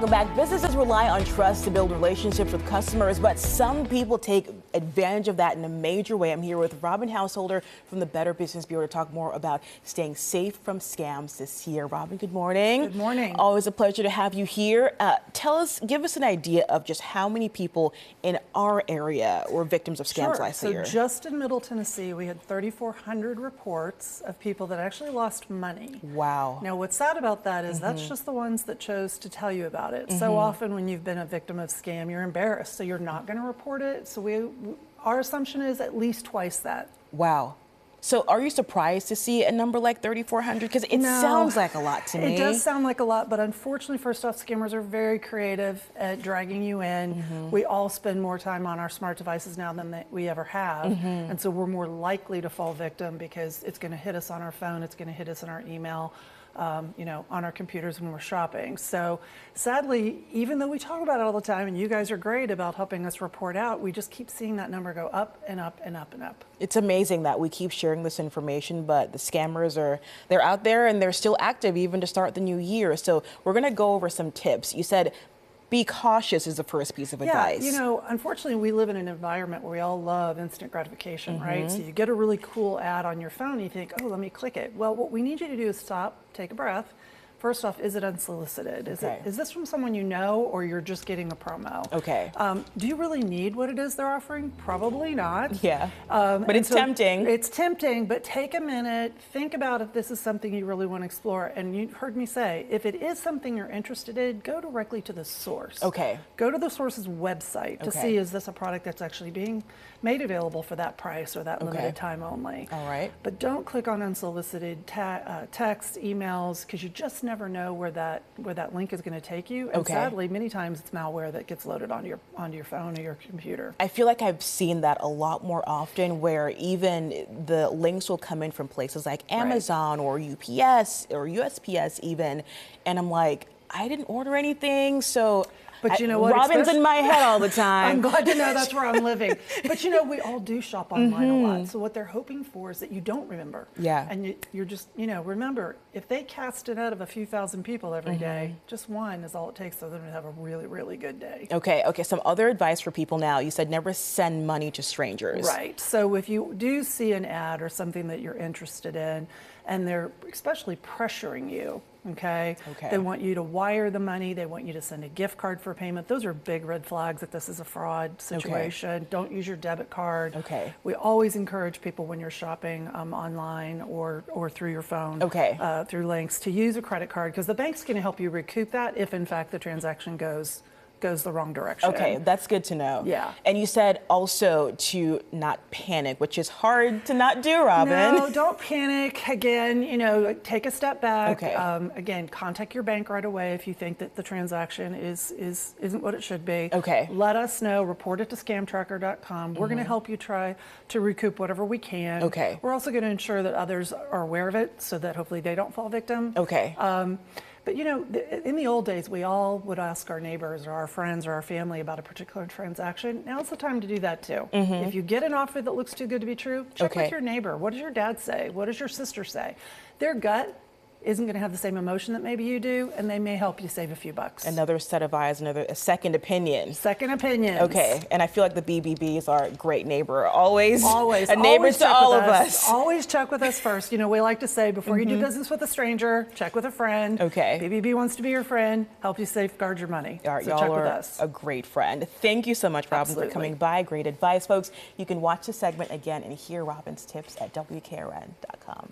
Welcome back. Businesses rely on trust to build relationships with customers, but some people take advantage of that in a major way. I'm here with Robin Householder from the Better Business Bureau to talk more about staying safe from scams this year. Robin, good morning. Good morning. Always a pleasure to have you here. Give us an idea of just how many people in our area were victims of scams last year. So just in Middle Tennessee, we had 3,400 reports of people that actually lost money. Wow. Now, what's sad about that is that's just the ones that chose to tell you about it. So often when you've been a victim of scam, you're embarrassed, so you're not going to report it. So our assumption is at least twice that. Wow. So are you surprised to see a number like 3,400? Because it sounds like a lot to me. It does sound like a lot, but unfortunately, first off, scammers are very creative at dragging you in. We all spend more time on our smart devices now than we ever have. And so we're more likely to fall victim because it's going to hit us on our phone, it's going to hit us in our email, on our computers when we're shopping. So sadly, even though we talk about it all the time and you guys are great about helping us report out, we just keep seeing that number go up and up and up and up. It's amazing that we keep sharing this information, but the scammers they're out there and they're still active even to start the new year. So we're going to go over some tips. You said be cautious is the first piece of advice. Yeah, unfortunately, we live in an environment where we all love instant gratification, right? So you get a really cool ad on your phone and you think, oh, let me click it. Well, what we need you to do is stop, take a breath. First off, is it unsolicited? Is this from someone you know, or you're just getting a promo? Okay. Do you really need what it is they're offering? Probably not. Yeah. But it's tempting. It's tempting, but take a minute, think about if this is something you really want to explore. And you heard me say, if it is something you're interested in, go directly to the source. Okay. Go to the source's website to see, is this a product that's actually being made available for that price or that limited time only. All right. But don't click on unsolicited text, emails, because you just never know where that link is going to take you. And sadly, many times it's malware that gets loaded onto your phone or your computer. I feel like I've seen that a lot more often, where even the links will come in from places like Amazon or UPS or USPS even, and I'm like, I didn't order anything, so. But you know what? Robin's in my head all the time. I'm glad to know that's where I'm living. But we all do shop online a lot. So what they're hoping for is that you don't remember. Yeah. And you're just, remember, if they cast it out of a few thousand people every day, just one is all it takes for them to have a really, really good day. Okay. Some other advice for people now. You said never send money to strangers. Right. So if you do see an ad or something that you're interested in, and they're especially pressuring you, they want you to wire the money, they want you to send a gift card for payment. Those are big red flags that this is a fraud situation. Don't use your debit card. We always encourage people when you're shopping online or through your phone, through links, to use a credit card, because the bank's going to help you recoup that if in fact the transaction goes the wrong direction. Okay, that's good to know. Yeah. And you said also to not panic, which is hard to not do, Robin. No, don't panic. Again, take a step back. Again, contact your bank right away if you think that the transaction isn't what it should be. Let us know. Report it to scamtracker.com. We're going to help you try to recoup whatever we can. We're also going to ensure that others are aware of it so that hopefully they don't fall victim. But in the old days, we all would ask our neighbors or our friends or our family about a particular transaction. Now's the time to do that too. If you get an offer that looks too good to be true, check with your neighbor. What does your dad say? What does your sister say? Their gut isn't going to have the same emotion that maybe you do, and they may help you save a few bucks. Another set of eyes, a second opinion. Second opinions. Okay, and I feel like the BBBs are a great neighbor. Always a neighbor always to all of us. Always check with us first. We like to say, before you do business with a stranger, check with a friend. BBB wants to be your friend, help you safeguard your money. All right, so y'all check are with us. a great friend. Thank you so much, Robin, for coming by. Great advice, folks. You can watch the segment again and hear Robin's tips at WKRN.com.